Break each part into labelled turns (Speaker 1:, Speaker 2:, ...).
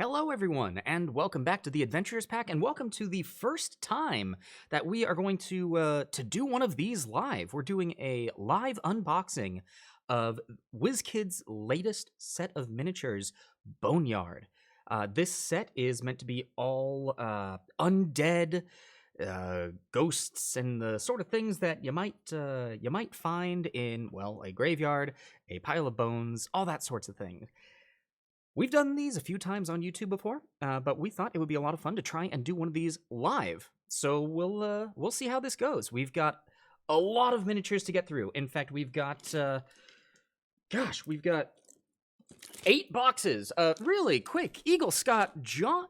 Speaker 1: Hello, everyone, and welcome back to the Adventurers Pack, and welcome to the first time that we are going to do one of these live. We're doing a live unboxing of Wizkids' latest set of miniatures, Boneyard. This set is meant to be all undead, ghosts, and the sort of things that you might find in, well, a graveyard, a pile of bones, all that sorts of things. We've done these a few times on YouTube before, but we thought it would be a lot of fun to try and do one of these live. So we'll see how this goes. We've got a lot of miniatures to get through. In fact, we've got 8 boxes. Really quick, Eagle Scout John.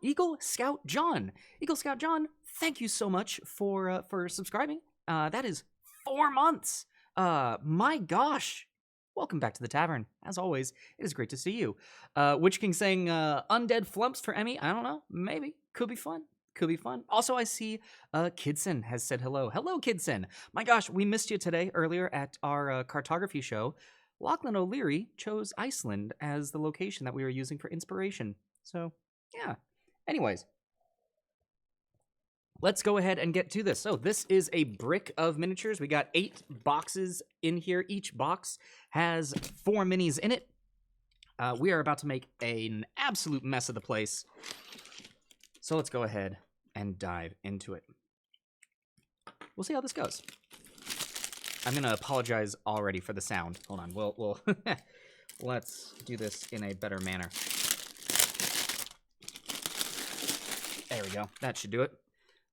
Speaker 1: Thank you so much for subscribing. That is 4 months. My gosh. Welcome back to the Tavern. As always, it is great to see you. Witch King saying undead flumps for Emmy. I don't know. Maybe. Could be fun. Could be fun. Also, I see Kidson has said hello. Hello, Kidson. My gosh, we missed you today earlier at our cartography show. Lachlan O'Leary chose Iceland as the location that we were using for inspiration. So, yeah. Anyways. Let's go ahead and get to this. So this is a brick of miniatures. We got 8 boxes in here. Each box has 4 minis in it. We are about to make an absolute mess of the place. So let's go ahead and dive into it. We'll see how this goes. I'm gonna apologize already for the sound. Hold on, we'll let's do this in a better manner. There we go. That should do it.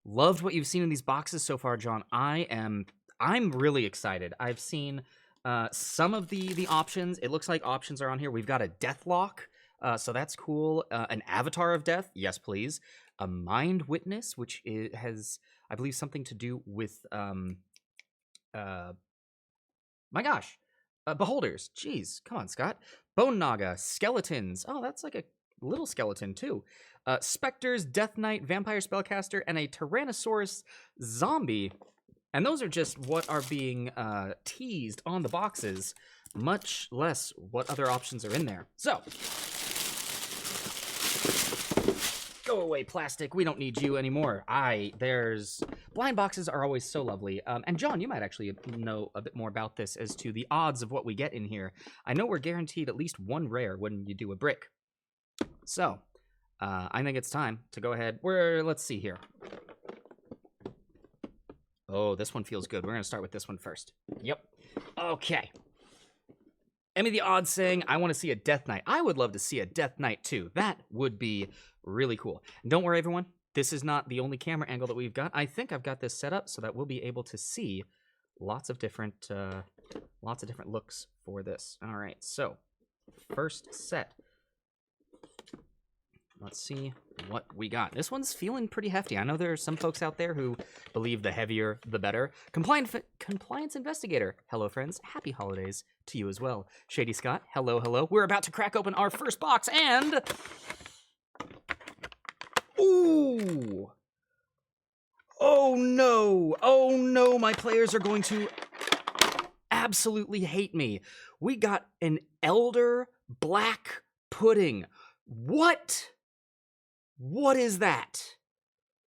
Speaker 1: Loved what you've seen in these boxes so far, John. I'm really excited. I've seen some of the options. It looks like options are on here. We've got a Deathlock, so that's cool. An Avatar of Death, yes please. A Mind Witness, which has, I believe, something to do with my gosh, Beholders. Jeez, come on, Scott. Bone Naga, Skeletons. Oh, that's like a little skeleton too. Specters, Death Knight, Vampire Spellcaster, and a Tyrannosaurus Zombie. And those are just what are being teased on the boxes, much less what other options are in there. So, go away, plastic. We don't need you anymore. Blind boxes are always so lovely. And John, you might actually know a bit more about this as to the odds of what we get in here. I know we're guaranteed at least 1 rare when you do a brick. So, I think it's time to go ahead. Let's see here. Oh, this one feels good. We're going to start with this one first. Yep. Okay. Emmy the Odd saying, I want to see a Death Knight. I would love to see a Death Knight too. That would be really cool. And don't worry, everyone. This is not the only camera angle that we've got. I think I've got this set up so that we'll be able to see lots of different looks for this. All right. So, first set. Let's see what we got. This one's feeling pretty hefty. I know there are some folks out there who believe the heavier, the better. Compliance Investigator. Hello, friends. Happy holidays to you as well. Shady Scott. Hello, hello. We're about to crack open our first box and... Ooh! Oh, no. Oh, no. My players are going to absolutely hate me. We got an Elder Black Pudding. What? What is that?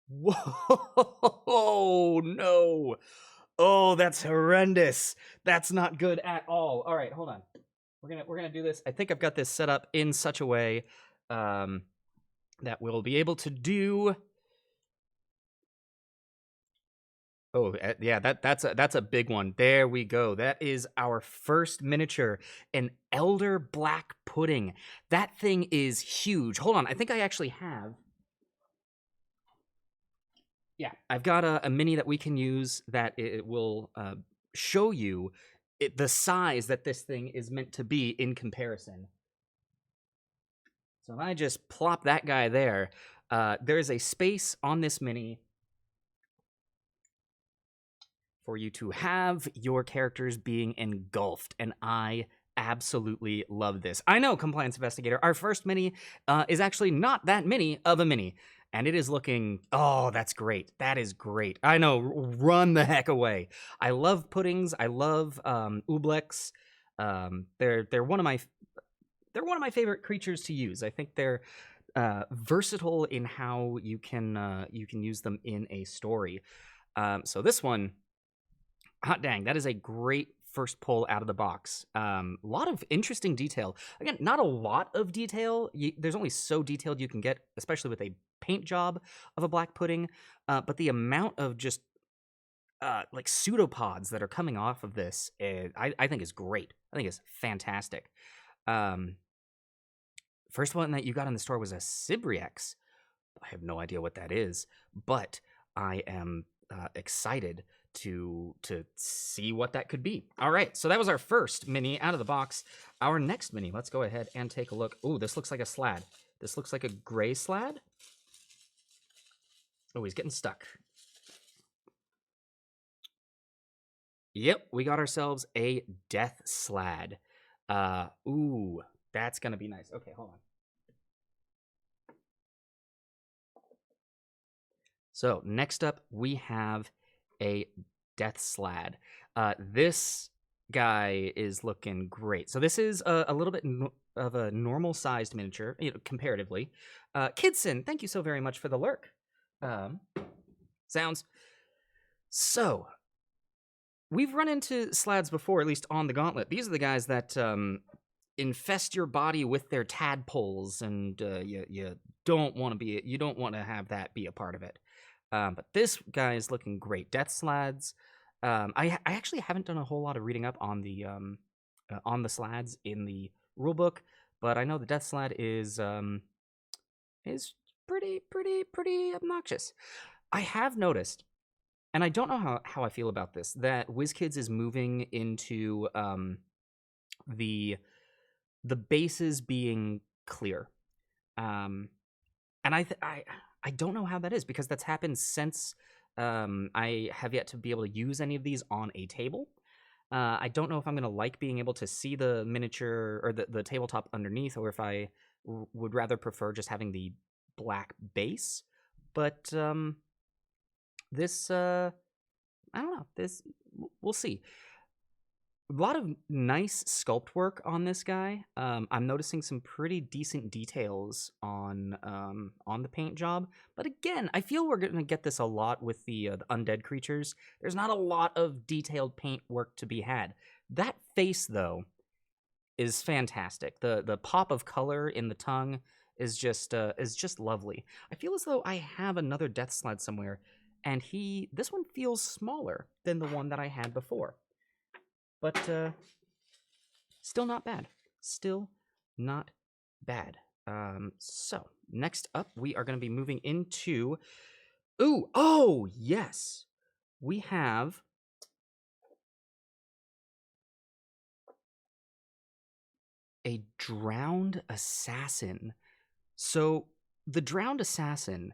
Speaker 1: Whoa, no. Oh, that's horrendous. That's not good at all. All right, hold on. We're gonna do this. I think I've got this set up in such a way that we'll be able to do. Oh, yeah, that's a big one. There we go. That is our first miniature, an Elder Black Pudding. That thing is huge. Hold on, I think I actually have. Yeah, I've got a mini that we can use that it will show you the size that this thing is meant to be in comparison. So if I just plop that guy there, there is a space on this mini for you to have your characters being engulfed, and I absolutely love this. I know, Compliance Investigator, our first mini is actually not that mini of a mini, and it is looking, oh, that's great. That is great. I know, run the heck away. I love puddings. I love ooblex. They're one of my favorite creatures to use. I think they're versatile in how you can use them in a story. So this one, hot dang, that is a great first pull out of the box. A lot of interesting detail. Again, not a lot of detail. There's only so detailed you can get, especially with a paint job of a black pudding. But the amount of just like pseudopods that are coming off of this, I think is great. I think it's fantastic. First one that you got in the store was a Cibriex. I have no idea what that is, but I am excited to see what that could be. All right, so that was our first mini out of the box. Our next mini, let's go ahead and take a look. Oh, this looks like a slad. This looks like a gray slad. Oh, he's getting stuck. Yep, we got ourselves a death slad. Ooh, that's gonna be nice. Okay, hold on. So next up, we have a death slad. This guy is looking great. So this is a little bit of a normal-sized miniature, comparatively. Kidson, thank you so very much for the lurk. Sounds. So, we've run into slads before, at least on the gauntlet. These are the guys that infest your body with their tadpoles, and you don't want to have that be a part of it. But this guy is looking great. Death slads. I actually haven't done a whole lot of reading up on the slads in the rulebook, but I know the death slad is pretty obnoxious. I have noticed, and I don't know how I feel about this, that Wizkids is moving into the bases being clear, and I don't know how that is, because that's happened since I have yet to be able to use any of these on a table. I don't know if I'm going to like being able to see the miniature or the tabletop underneath, or if I would rather prefer just having the black base. But this, I don't know. This, we'll see. A lot of nice sculpt work on this guy. I'm noticing some pretty decent details on the paint job. But again, I feel we're going to get this a lot with the undead creatures. There's not a lot of detailed paint work to be had. That face, though, is fantastic. The pop of color in the tongue is just lovely. I feel as though I have another death sled somewhere, and this one feels smaller than the one that I had before. But still not bad. Still not bad. So next up, we are going to be moving into. Oh yes, we have a drowned assassin. So the drowned assassin,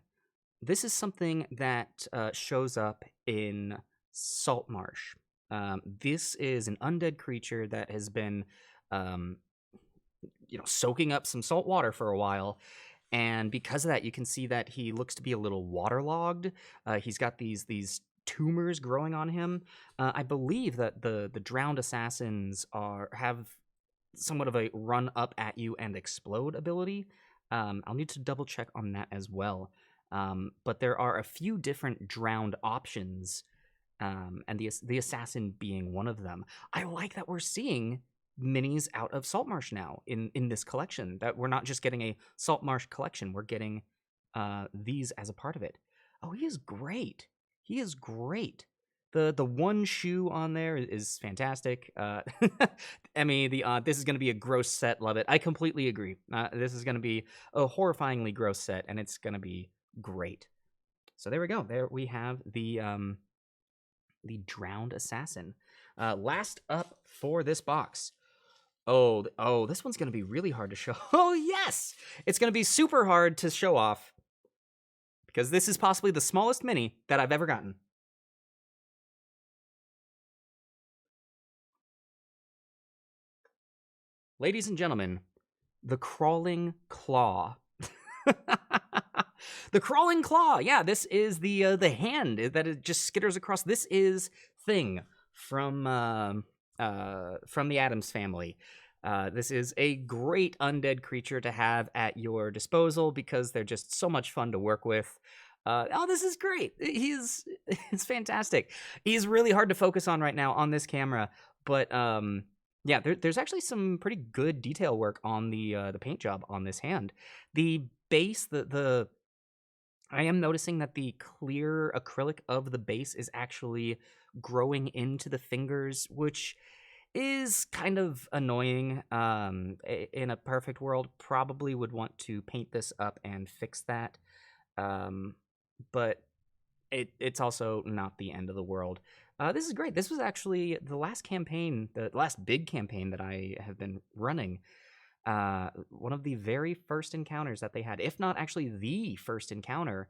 Speaker 1: this is something that shows up in Saltmarsh. This is an undead creature that has been, soaking up some salt water for a while, and because of that, you can see that he looks to be a little waterlogged. He's got these tumors growing on him. I believe that the drowned assassins have somewhat of a run up at you and explode ability. I'll need to double check on that as well. But there are a few different drowned options. And the assassin being one of them. I like that we're seeing minis out of Saltmarsh now in this collection, that we're not just getting a Saltmarsh collection, we're getting these as a part of it. Oh, he is great. He is great. The one shoe on there is fantastic. I mean, this is going to be a gross set. Love it. I completely agree. This is going to be a horrifyingly gross set, and it's going to be great. So there we go. There we have the drowned assassin. Last up for this box. Oh, this one's going to be really hard to show. Oh, yes! It's going to be super hard to show off, because this is possibly the smallest mini that I've ever gotten. Ladies and gentlemen, the Crawling Claw. The Crawling Claw. Yeah, this is the hand that it just skitters across. This is Thing from the Addams Family. This is a great undead creature to have at your disposal because they're just so much fun to work with. Oh, this is great. It's fantastic. He's really hard to focus on right now on this camera, but yeah, there's actually some pretty good detail work on the paint job on this hand. The base, the I am noticing that the clear acrylic of the base is actually growing into the fingers, which is kind of annoying. In a perfect world, probably would want to paint this up and fix that. But it's also not the end of the world. This is great. This was actually the last campaign, the last big campaign that I have been running. One of the very first encounters that they had, if not actually the first encounter,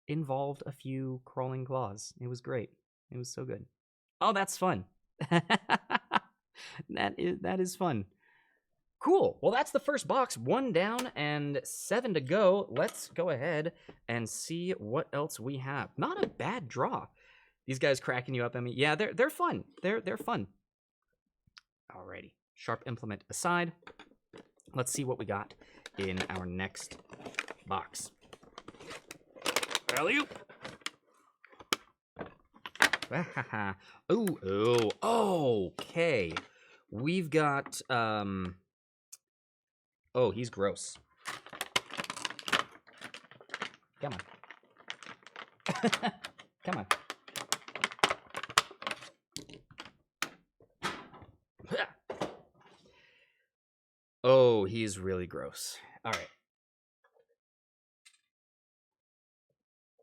Speaker 1: involved a few crawling claws. It was great. It was so good. Oh, that's fun. that is fun. Cool. Well, that's the first box. 1 down and 7 to go. Let's go ahead and see what else we have. Not a bad draw. These guys cracking you up, Emmy. Yeah, they're fun. They're fun. Alrighty. Sharp implement aside. Let's see what we got in our next box. Alley-oop. Ooh, okay. We've got oh, he's gross. Come on. Come on. Oh, he's really gross. All right.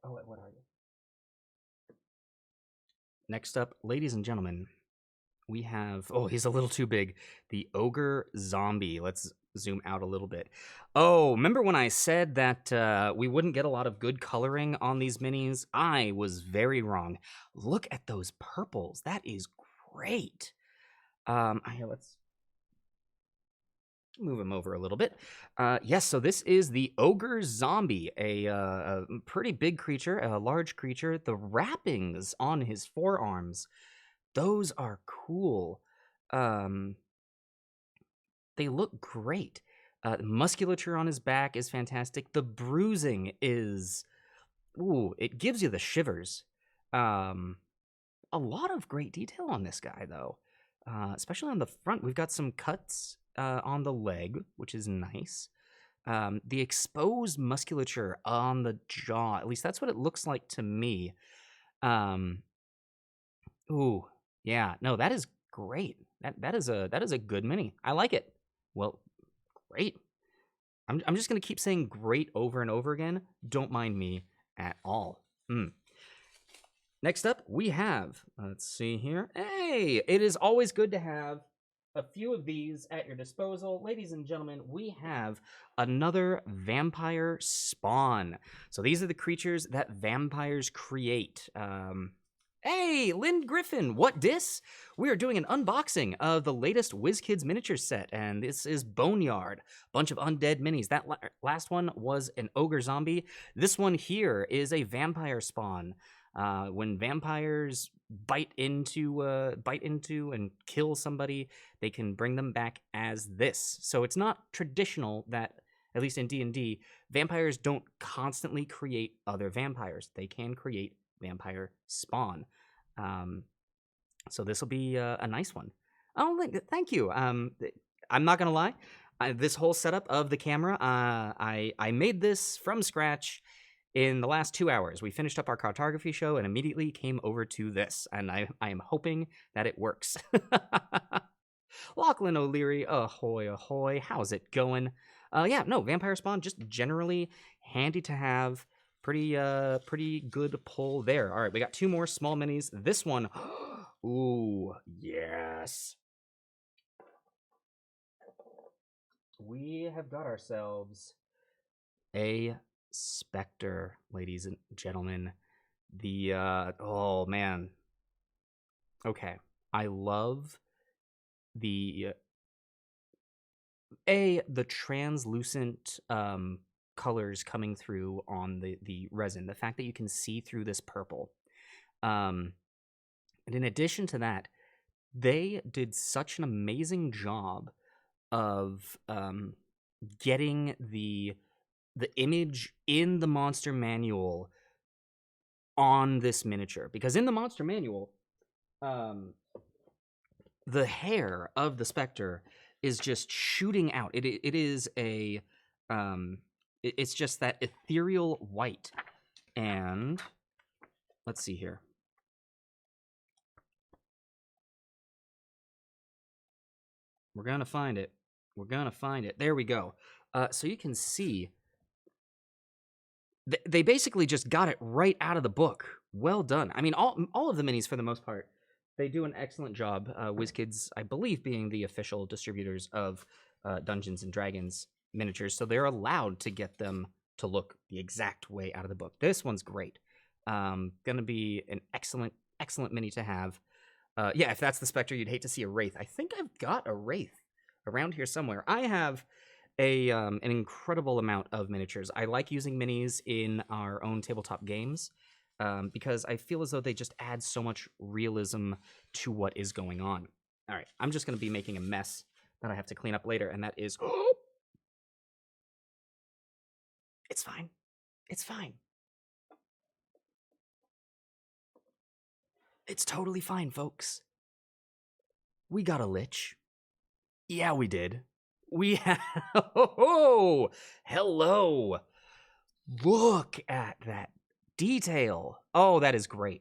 Speaker 1: Oh, what are you? Next up, ladies and gentlemen, we have, oh, he's a little too big, the Ogre Zombie. Let's zoom out a little bit. Oh, remember when I said that we wouldn't get a lot of good coloring on these minis? I was very wrong. Look at those purples. That is great. Here, let's move him over a little bit. Yes, so this is the Ogre Zombie, a pretty big creature, a large creature. The wrappings on his forearms, those are cool. They look great. The musculature on his back is fantastic. The bruising is, ooh, it gives you the shivers. A lot of great detail on this guy, though, especially on the front. We've got some cuts on the leg, which is nice. The exposed musculature on the jaw, at least that's what it looks like to me. Ooh, yeah, no, that is great. That is a good mini. I like it. Well, great. I'm just gonna keep saying great over and over again. Don't mind me at all. Next up, we have, let's see here. Hey, it is always good to have a few of these at your disposal. Ladies and gentlemen, we have another vampire spawn. So these are the creatures that vampires create. Hey, Lynn Griffin, what dis? We are doing an unboxing of the latest Wizkids miniature set, and this is Boneyard. Bunch of undead minis. That last one was an ogre zombie. This one here is a vampire spawn. When vampires bite into and kill somebody, they can bring them back as this. So it's not traditional that, at least in D&D, vampires don't constantly create other vampires. They can create vampire spawn. So this will be a nice one. Oh, thank you. I'm not gonna lie. This whole setup of the camera, I made this from scratch in the last 2 hours. We finished up our cartography show and immediately came over to this, and I am hoping that it works. Lachlan O'Leary, ahoy, ahoy, how's it going? Yeah, no, vampire spawn, just generally handy to have. Pretty good pull there. All right, we got 2 more small minis. This one, ooh, yes. We have got ourselves a Spectre, ladies and gentlemen. The oh man. Okay. I love the the translucent colors coming through on the resin. The fact that you can see through this purple. And in addition to that, they did such an amazing job of getting the image in the monster manual on this miniature, because in the monster manual, the hair of the specter is just shooting out. It is a it's just that ethereal white. And let's see here. We're gonna find it. We're gonna find it. There we go. So you can see they basically just got it right out of the book. Well done. I mean, all of the minis, for the most part, they do an excellent job. Wizkids, I believe, being the official distributors of Dungeons and Dragons miniatures, so they're allowed to get them to look the exact way out of the book. This one's great. Gonna be an excellent mini to have. Yeah, if that's the Spectre, you'd hate to see a Wraith. I think I've got a Wraith around here somewhere. I have an incredible amount of miniatures. I like using minis in our own tabletop games because I feel as though they just add so much realism to what is going on. All right, I'm just going to be making a mess that I have to clean up later, and that is... It's fine. It's fine. It's totally fine, folks. We got a lich. Yeah, we did. We have... Oh, hello. Look at that detail. Oh, that is great.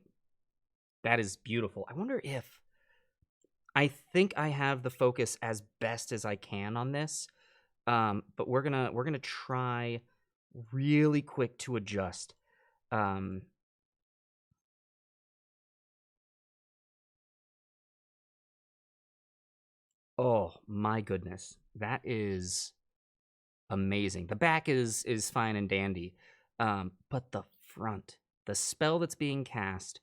Speaker 1: That is beautiful. I wonder if... I think I have the focus as best as I can on this, but we're gonna try really quick to adjust. Oh my goodness, that is amazing. The back is fine and dandy, but the front, the spell that's being cast,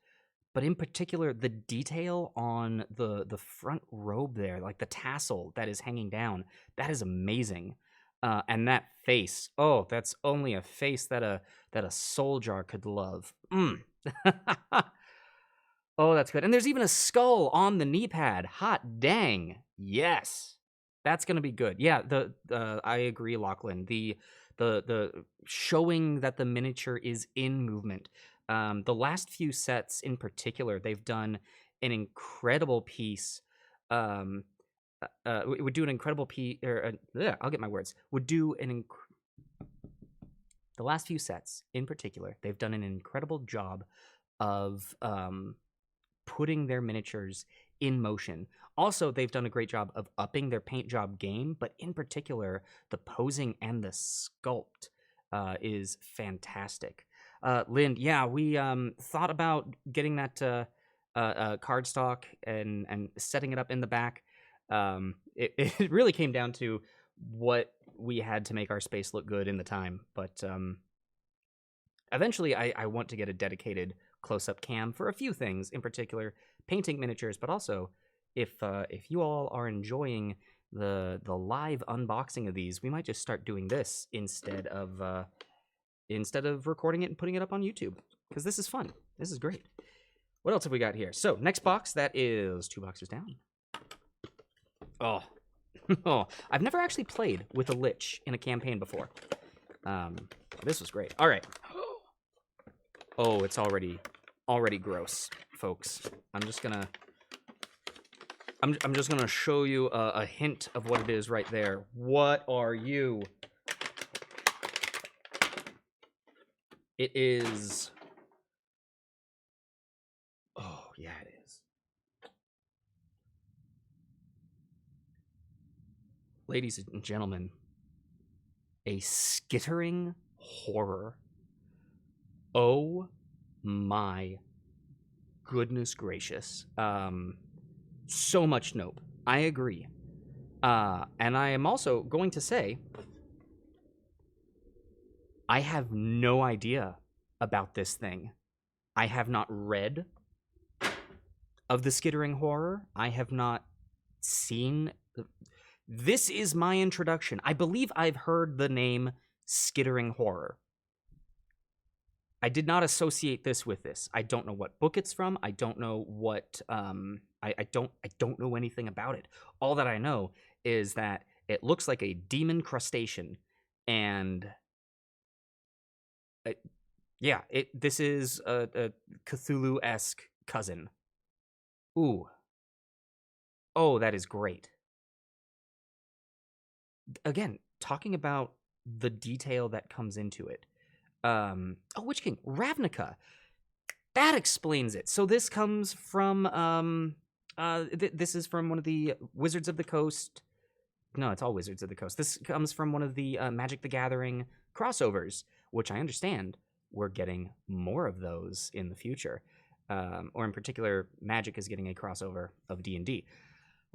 Speaker 1: but in particular the detail on the front robe there, like the tassel that is hanging down, that is amazing. And that face, oh, that's only a face that a soul jar could love. Oh, that's good. And there's even a skull on the knee pad. Hot dang. Yes. That's going to be good. Yeah, I agree, Lachlan. The showing that the miniature is in movement. The last few sets in particular, they've done an incredible piece. Would do an incredible piece. I'll get my words. The last few sets in particular, they've done an incredible job of putting their miniatures in motion. Also, they've done a great job of upping their paint job game, but in particular, the posing and the sculpt is fantastic. Lind, yeah, we thought about getting that cardstock and setting it up in the back. It really came down to what we had to make our space look good in the time, but eventually I want to get a dedicated close-up cam for a few things, in particular painting miniatures, but also if you all are enjoying the live unboxing of these, we might just start doing this instead of recording it and putting it up on YouTube, because this is fun. This is great. What else have we got here? So next box, that is 2 boxes down. Oh, oh, I've never actually played with a lich in a campaign before. This was great. All right. Oh, it's already gross, folks. I'm just gonna show you a hint of what it is right there. What are you? It is. Oh yeah, it is. Ladies and gentlemen, a skittering horror. Oh my goodness gracious. So much nope. I agree. And I am also going to say, I have no idea about this thing. I have not read of the skittering horror. I have not seen... This is my introduction. I believe I've heard the name skittering horror. I did not associate this with this. I don't know what book it's from. I don't know what I don't know anything about it. All that I know is that It looks like a demon crustacean, and yeah, this is a Cthulhu-esque cousin. Ooh, oh, that is great. Again, talking about the detail that comes into it. Oh, Witch King, Ravnica. That explains it. So this comes from this is from one of the Wizards of the Coast. No, it's all Wizards of the Coast. This comes from one of the Magic the Gathering crossovers, which I understand we're getting more of those in the future. Or in particular, Magic is getting a crossover of D&D.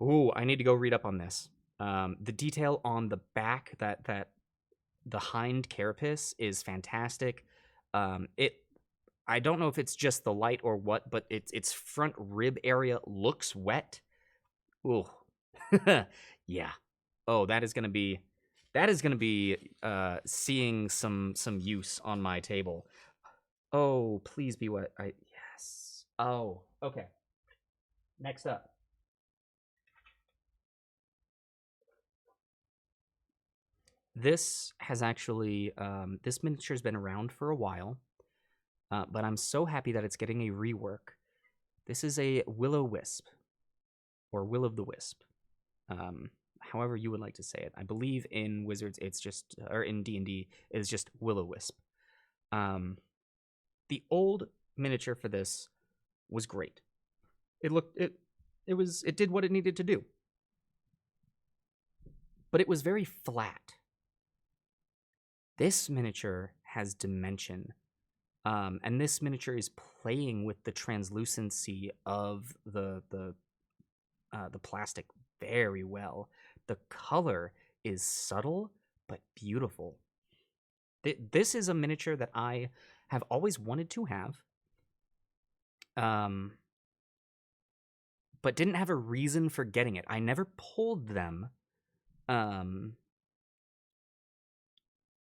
Speaker 1: Ooh, I need to go read up on this. The detail on the back, that the hind carapace is fantastic. I don't know if it's just the light or what, but its front rib area looks wet. Ooh. Yeah. Oh, that is gonna be seeing some use on my table. Oh, please be wet. Yes. Oh, okay. Next up. This has actually this miniature's been around for a while, but I'm so happy that it's getting a rework. This is a Will-O-Wisp, or Will of the Wisp. However you would like to say it. I believe in Wizards it's just, or in D&D it's just Will-O-Wisp. The old miniature for this was great. It did what it needed to do. But it was very flat. This miniature has dimension. And this miniature is playing with the translucency of the plastic very well. The color is subtle but beautiful. This is a miniature that I have always wanted to have, but didn't have a reason for getting it. I never pulled them.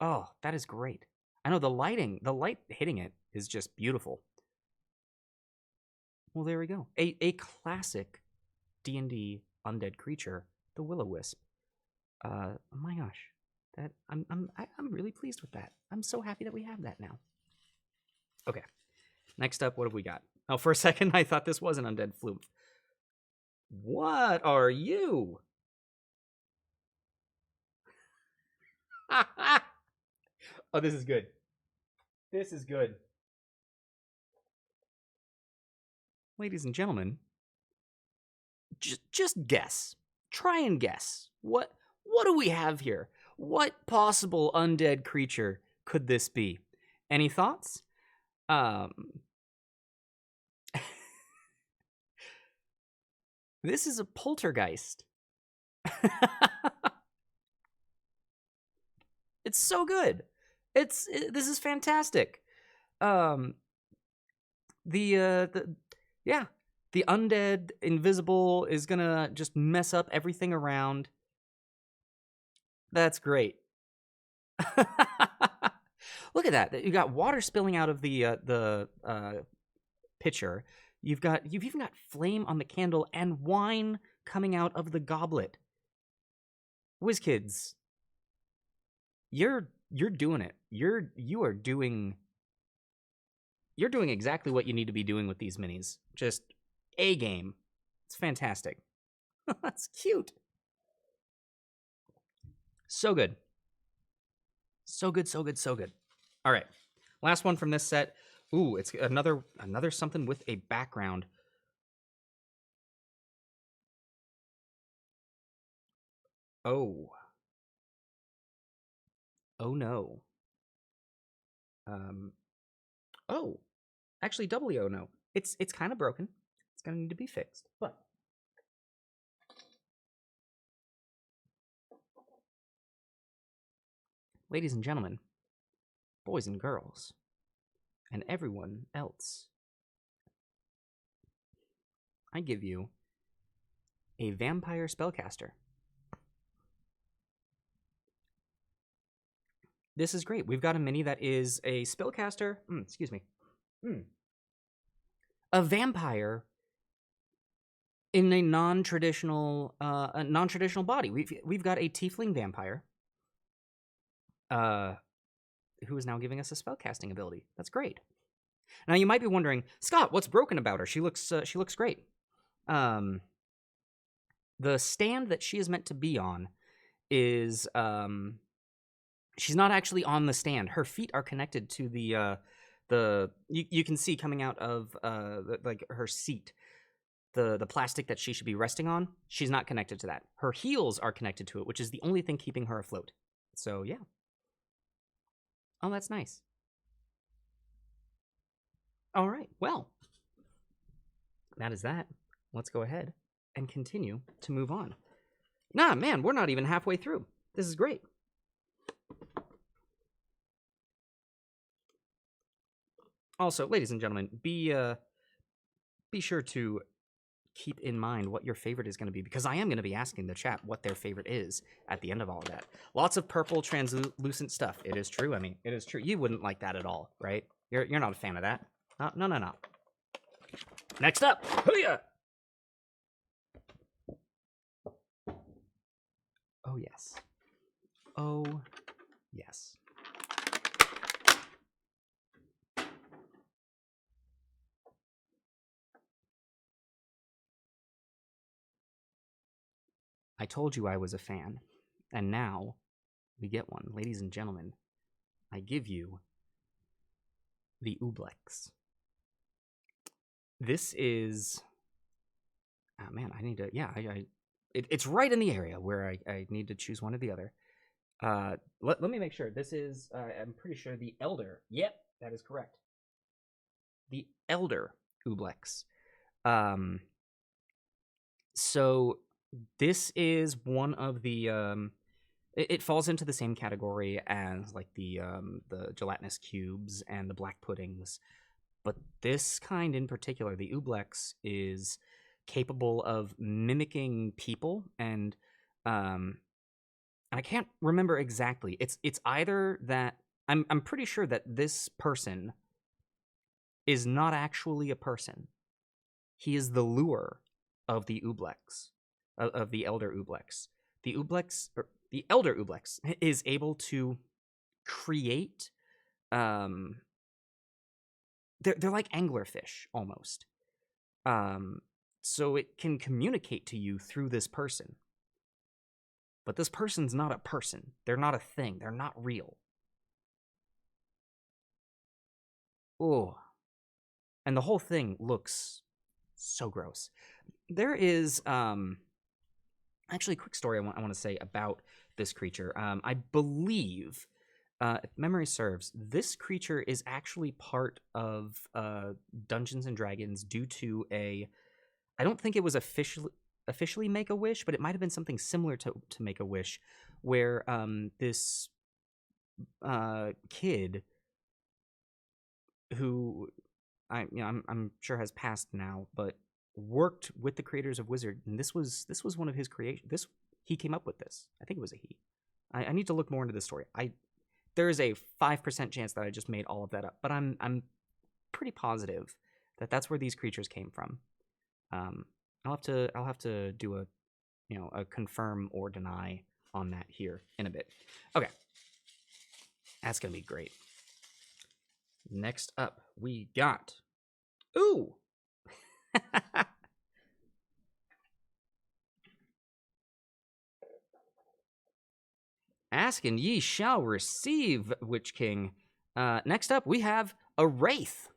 Speaker 1: Oh, that is great. I know the light hitting it is just beautiful. Well, there we go. A classic D&D undead creature, the Will-O-Wisp. Oh my gosh, that I'm really pleased with that. I'm so happy that we have that now. Okay, next up, what have we got? Oh, for a second, I thought this was an undead flume. What are you? Oh, this is good. This is good. Ladies and gentlemen, just guess. Try and guess. What do we have here? What possible undead creature could this be? Any thoughts? This is a poltergeist. It's so good. This is fantastic. The undead invisible is gonna just mess up everything around. That's great. Look at that. You got water spilling out of the pitcher. You've even got flame on the candle and wine coming out of the goblet. Wizkids, you're doing it. You're doing exactly what you need to be doing with these minis. Just A game. It's fantastic. That's cute. So good. So good, so good, so good. All right. Last one from this set. Ooh, it's another something with a background. Oh. Oh no. Oh. Actually, doubly oh no. It's kind of broken. It's gonna need to be fixed. But ladies and gentlemen, boys and girls, and everyone else, I give you a vampire spellcaster. This is great. We've got a mini that is a spellcaster. Excuse me. A vampire in a non-traditional body. We've got a tiefling vampire who is now giving us a spellcasting ability. That's great. Now you might be wondering, Scott, what's broken about her? She looks great. The stand that she is meant to be on is she's not actually on the stand. Her feet are connected to the you can see coming out of like her seat, the plastic that she should be resting on. She's not connected to that. Her heels are connected to it, which is the only thing keeping her afloat. So yeah. Oh, that's nice. All right. Well, that is that. Let's go ahead and continue to move on. Nah, man, we're not even halfway through. This is great. Also, ladies and gentlemen, be sure to keep in mind what your favorite is going to be, because I am going to be asking the chat what their favorite is at the end of all of that. Lots of purple translucent stuff. It is true. I mean, it is true. You wouldn't like that at all, right? You're not a fan of that. No. Next up, hoo-yah! Oh yes. Oh yes. I told you I was a fan, and now we get one. Ladies and gentlemen, I give you the Ooblex. This is... Oh man, I need to... Yeah, it's right in the area where I need to choose one or the other. Let me make sure. This is, I'm pretty sure, the Elder. Yep, that is correct. The Elder Ooblex. So this is one of the... It falls into the same category as like the gelatinous cubes and the black puddings, but this kind in particular, the Ooblex, is capable of mimicking people, and I can't remember exactly. It's either that I'm pretty sure that this person is not actually a person. He is the lure of the Ooblex, of the Elder Ooblex. The Elder Ooblex is able to create, they're like anglerfish almost. So it can communicate to you through this person. But this person's not a person. They're not a thing. They're not real. Oh. And the whole thing looks so gross. There is, actually, a quick story I want to say about this creature. I believe, if memory serves, this creature is actually part of Dungeons and Dragons due to I don't think it was officially Make-A-Wish, but it might have been something similar to Make-A-Wish, where this kid who I'm sure has passed now, but worked with the creators of Wizard, and this was one of his creations. He came up with this. I think it was a he. I need to look more into this story. There is a 5% chance that I just made all of that up, but I'm pretty positive that that's where these creatures came from. I'll have to do a confirm or deny on that here in a bit. Okay, that's gonna be great. Next up, we got ooh. Ask and ye shall receive, Witch King. Next up, we have a Wraith.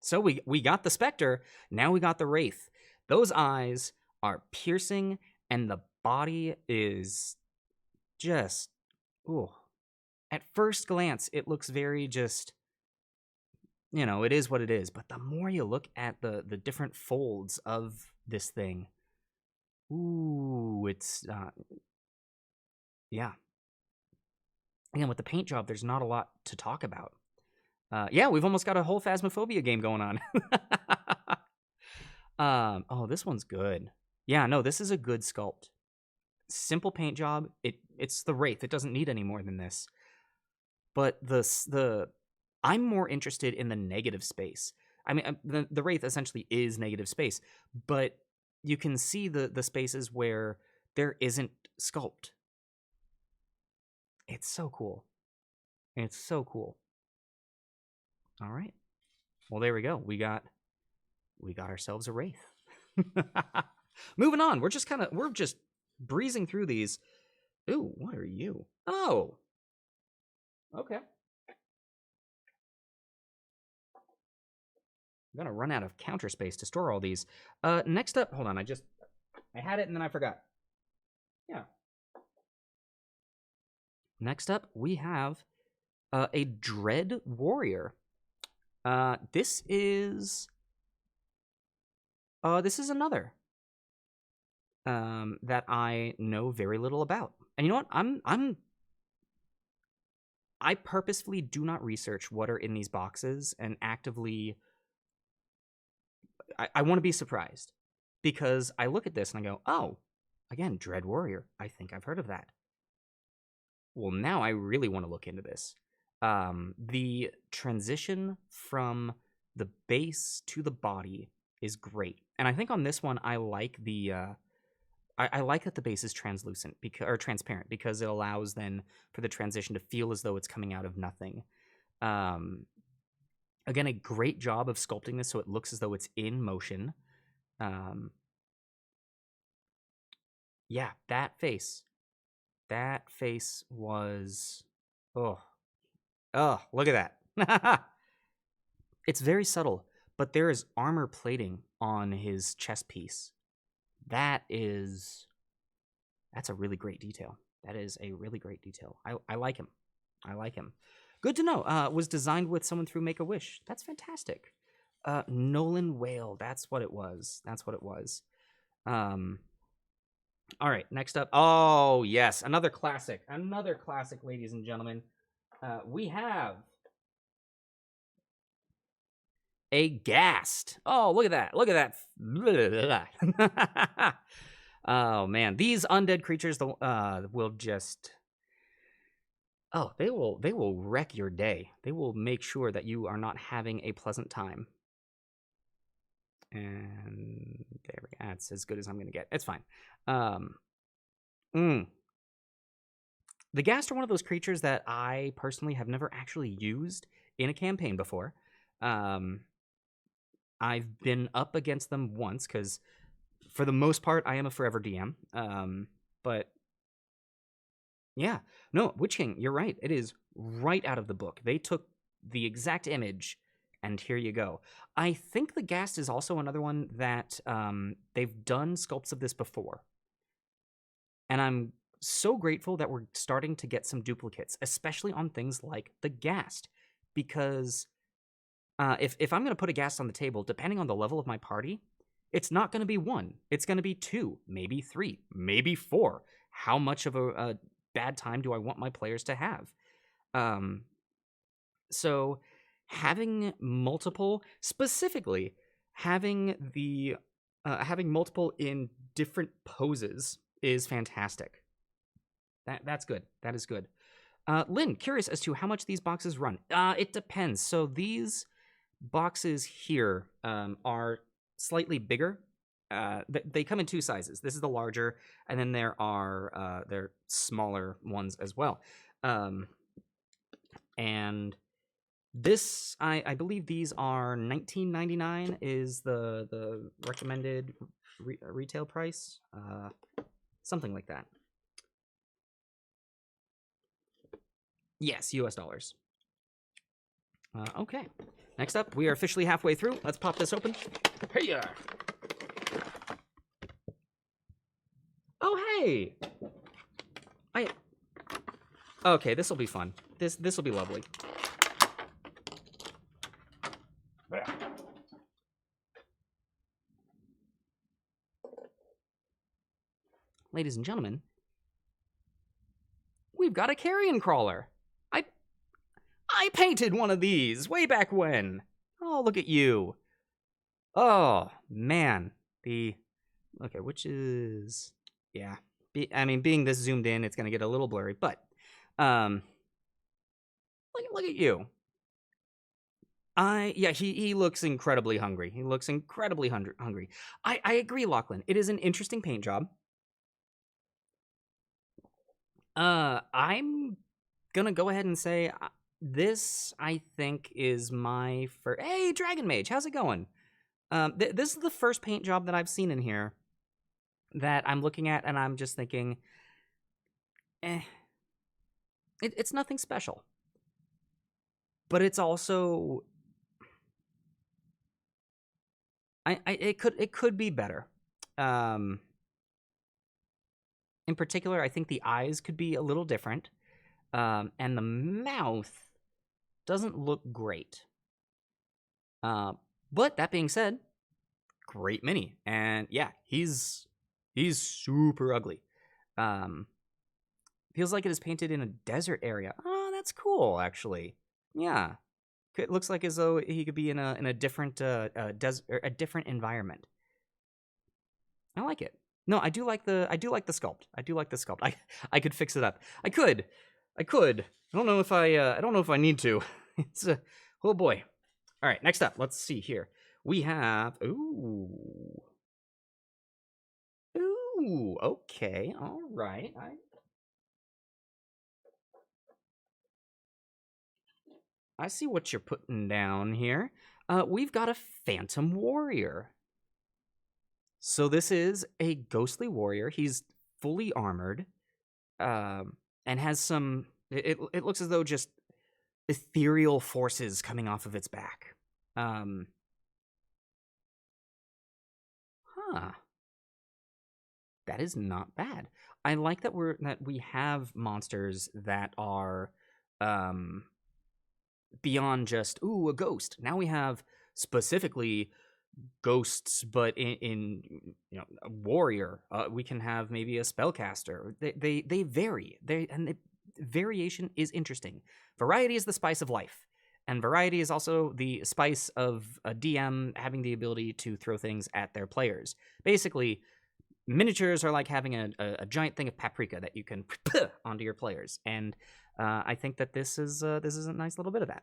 Speaker 1: So we got the Spectre, now we got the Wraith. Those eyes are piercing, and the body is just, ooh. At first glance, it looks very just, it is what it is. But the more you look at the different folds of this thing, ooh, it's, yeah. Again, with the paint job, there's not a lot to talk about. Yeah, we've almost got a whole Phasmophobia game going on. Oh, this one's good. Yeah, no, this is a good sculpt. Simple paint job. It's the Wraith. It doesn't need any more than this. But I'm more interested in the negative space. I mean, the Wraith essentially is negative space, but you can see the spaces where there isn't sculpt. It's so cool. It's so cool. All right. Well, there we go. We got ourselves a wraith. Moving on. We're just breezing through these. Ooh, what are you? Oh. Okay. I'm gonna run out of counter space to store all these. Next up, hold on. I had it and then I forgot. Yeah. Next up, we have a Dread Warrior. This is another that I know very little about. And you know what? I purposefully do not research what are in these boxes and actively. I want to be surprised because I look at this and I go, oh, again, Dread Warrior. I think I've heard of that. Well, now I really want to look into this. The transition from the base to the body is great, and I think on this one I like the I like that the base is translucent or transparent because it allows then for the transition to feel as though it's coming out of nothing. Again, a great job of sculpting this so it looks as though it's in motion. Yeah, that face was oh, look at that. It's very subtle, but there is armor plating on his chest piece. That's a really great detail. That is a really great detail. I like him. I like him. Good to know. Was designed with someone through Make-A-Wish. That's fantastic. Nolan Whale. That's what it was. All right, next up. Oh, yes, another classic. Another classic, ladies and gentlemen. We have a Ghast. Oh, look at that. Look at that. Oh, man. These undead creatures will just... Oh, they will wreck your day. They will make sure that you are not having a pleasant time. And there we go. That's as good as I'm going to get. It's fine. The Ghast are one of those creatures that I personally have never actually used in a campaign before. I've been up against them once because, for the most part, I am a forever DM. But yeah, no, Witch King, you're right. It is right out of the book. They took the exact image, and here you go. I think the Ghast is also another one that they've done sculpts of this before. And I'm so grateful that we're starting to get some duplicates, especially on things like the Ghast. Because if I'm going to put a Ghast on the table, depending on the level of my party, it's not going to be 1. It's going to be 2, maybe 3, maybe 4. How much of a bad time do I want my players to have? So having multiple, specifically having multiple in different poses is fantastic. That's good. That is good. Lynn, curious as to how much these boxes run. It depends. So these boxes here are slightly bigger. They come in 2 sizes. This is the larger, and then there are smaller ones as well. And this, I believe these are $19.99 is the recommended retail price. Something like that. Yes, US dollars. Okay. Next up, we are officially halfway through. Let's pop this open. Hey-ya! Oh, hey! Okay, this will be fun. This will be lovely. Ladies and gentlemen, we've got a carrion crawler. I painted one of these way back when. Oh, look at you. Oh, man. Okay, which is... Yeah. I mean, being this zoomed in, it's going to get a little blurry, but... Look at you. Yeah, he looks incredibly hungry. He looks incredibly hungry. I agree, Lachlan. It is an interesting paint job. I'm gonna go ahead and say this. I think is my first. Hey, Dragon Mage, how's it going? This is the first paint job that I've seen in here that I'm looking at, and I'm just thinking, eh, it's nothing special. But it's also, it could be better. Um, in particular, I think the eyes could be a little different, and the mouth doesn't look great. But that being said, great mini, and yeah, he's super ugly. Um, feels like it is painted in a desert area. Oh, that's cool, actually. Yeah, it looks like as though he could be in a different a different environment. I like it. No, I do like the sculpt. I do like the sculpt. I could fix it up. I could. I don't know if I don't know if I need to. It's a oh boy. All right, next up, let's see here. We have ooh. Ooh, okay. All right. I see what you're putting down here. We've got a Phantom Warrior. So this is a ghostly warrior. He's fully armored, and has some. It looks as though just ethereal forces coming off of its back. Um, huh. That is not bad. I like that we have monsters that are, um, beyond just a ghost. Now we have specifically ghosts, but in a warrior. We can have maybe a spellcaster. They vary. Variation is interesting. Variety is the spice of life, and variety is also the spice of a DM having the ability to throw things at their players. Basically, miniatures are like having a giant thing of paprika that you can onto your players, and I think that this is a nice little bit of that.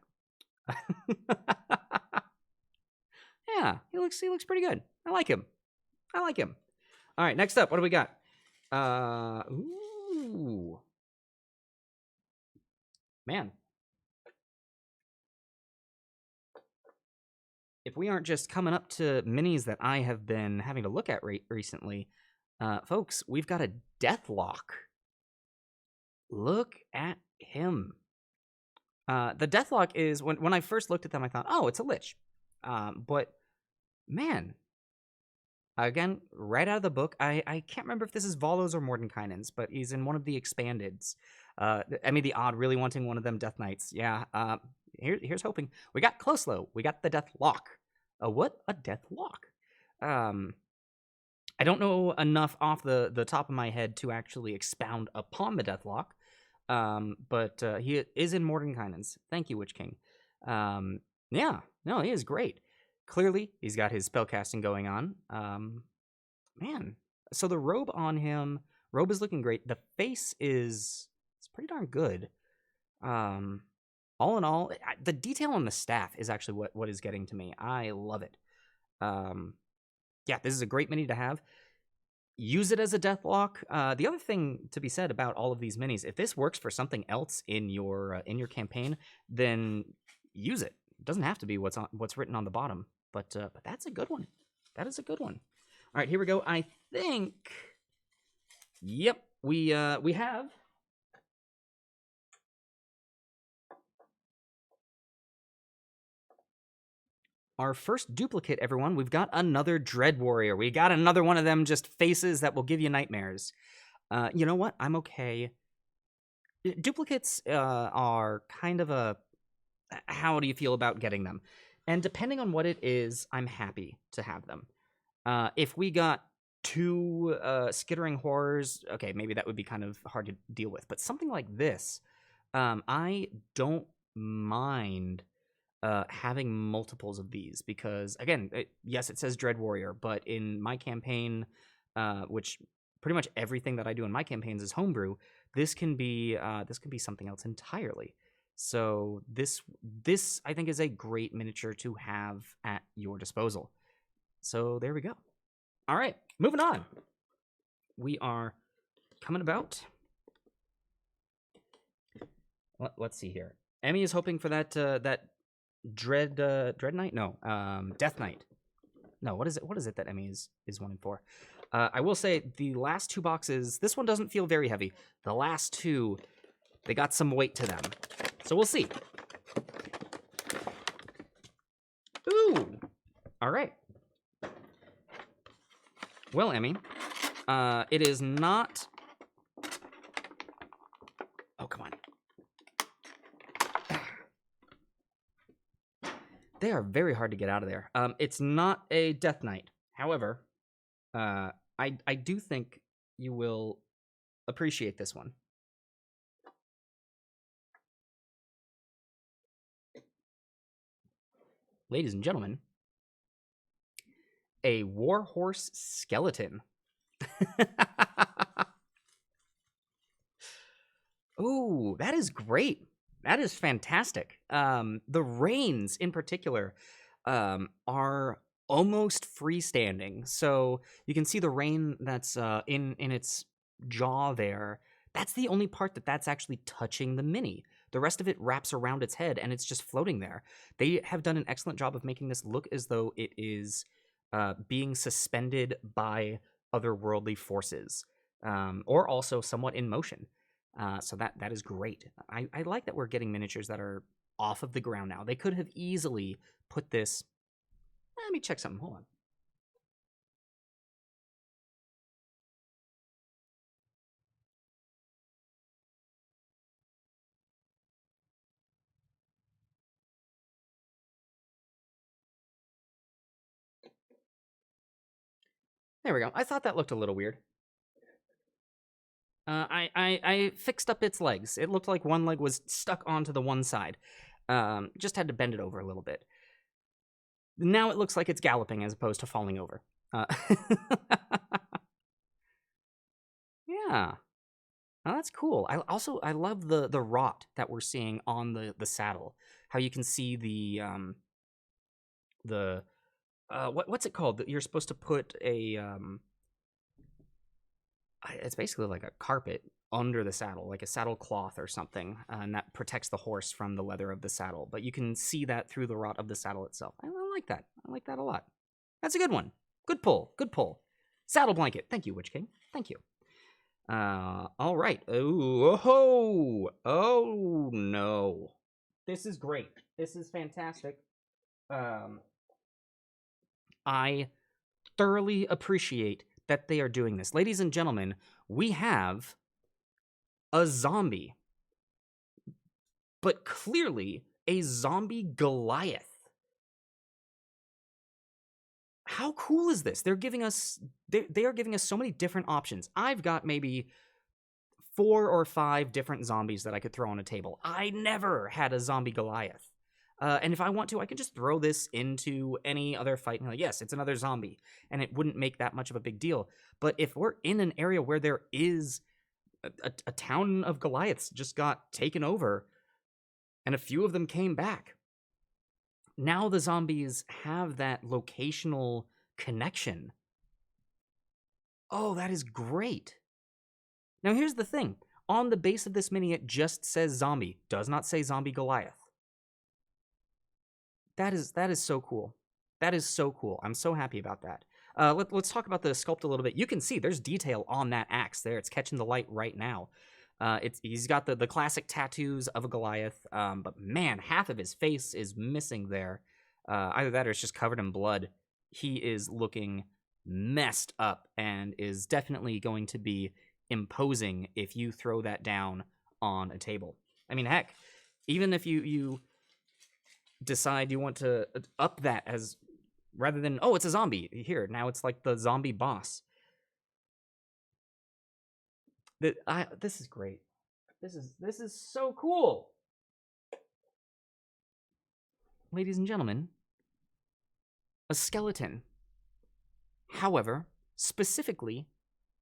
Speaker 1: Yeah, he looks pretty good. I like him. All right, next up, what do we got? Ooh, man. If we aren't just coming up to minis that I have been having to look at recently, folks, we've got a Deathlock. Look at him. The Deathlock is when I first looked at them, I thought, oh, it's a Lich. But man, again, right out of the book, I can't remember if this is Volos or Mordenkainen's, but he's in one of the expandeds. The odd really wanting one of them Death Knights. Yeah. Here's hoping. We got Closelo. We got the Deathlock. What a Deathlock. I don't know enough off the top of my head to actually expound upon the Deathlock. But he is in Mordenkainen's. Thank you, Witch King. Yeah, no, he is great. Clearly, he's got his spellcasting going on. Man, so the robe on him, robe is looking great. The face it's pretty darn good. All in all, the detail on the staff is actually what is getting to me. I love it. Yeah, this is a great mini to have. Use it as a Deathlock. The other thing to be said about all of these minis, if this works for something else in your campaign, then use it. It doesn't have to be what's written on the bottom, but that's a good one. That is a good one. All right, here we go. I think, yep, we have our first duplicate, everyone. We've got another Dread Warrior. We got another one of them just faces that will give you nightmares. You know what? I'm okay. Duplicates are kind of a... How do you feel about getting them? And depending on what it is, I'm happy to have them. If we got two skittering horrors, okay, maybe that would be kind of hard to deal with. But something like this, I don't mind having multiples of these because, again, yes, it says Dread Warrior, but in my campaign, which pretty much everything that I do in my campaigns is homebrew, this can be something else entirely. So this I think is a great miniature to have at your disposal. So there we go. All right, moving on. We are coming about. Let's see here. Emmy is hoping for that Dread Knight? No, Death Knight. No, what is it? What is it that Emmy is wanting for? I will say the last two boxes. This one doesn't feel very heavy. The last two, they got some weight to them. So we'll see. Ooh. All right. Well, Emmy, it is not. Oh, come on. They are very hard to get out of there. It's not a Death Knight. However, I do think you will appreciate this one. Ladies and gentlemen, a warhorse skeleton. Ooh, that is great. That is fantastic. The reins in particular are almost freestanding. So you can see the rein that's in its jaw there. That's the only part that's actually touching the mini. The rest of it wraps around its head and it's just floating there. They have done an excellent job of making this look as though it is being suspended by otherworldly forces, or also somewhat in motion. So that is great. I like that we're getting miniatures that are off of the ground now. They could have easily put this. Let me check something. Hold on. There we go. I thought that looked a little weird. I fixed up its legs. It looked like one leg was stuck onto the one side. Just had to bend it over a little bit. Now it looks like it's galloping as opposed to falling over. Yeah. Oh, that's cool. I love the rot that we're seeing on the saddle. How you can see what's it called? You're supposed to put a it's basically like a carpet under the saddle, like a saddle cloth or something, and that protects the horse from the leather of the saddle. But you can see that through the rot of the saddle itself. I like that. I like that a lot. That's a good one. Good pull. Good pull. Saddle blanket. Thank you, Witch King. Thank you. All right. Oh no. This is great. This is fantastic. I thoroughly appreciate that they are doing this. Ladies and gentlemen, we have a zombie, but clearly a zombie Goliath. How cool is this? They're giving us they are giving us so many different options. I've got maybe 4 or 5 different zombies that I could throw on a table. I never had a zombie Goliath. And if I want to, I could just throw this into any other fight and be like, yes, it's another zombie. And it wouldn't make that much of a big deal. But if we're in an area where there is a town of Goliaths just got taken over and a few of them came back, now the zombies have that locational connection. Oh, that is great. Now, here's the thing. On the base of this mini, it just says zombie. Does not say zombie Goliath. That is so cool. That is so cool. I'm so happy about that. Let's talk about the sculpt a little bit. You can see there's detail on that axe there. It's catching the light right now. He's got the classic tattoos of a Goliath, but man, half of his face is missing there. Either that or it's just covered in blood. He is looking messed up and is definitely going to be imposing if you throw that down on a table. I mean, heck, even if you decide you want to up that as rather than, oh, it's a zombie here, now it's like the zombie boss. This is great. This is so cool. Ladies and gentlemen, a skeleton. However, specifically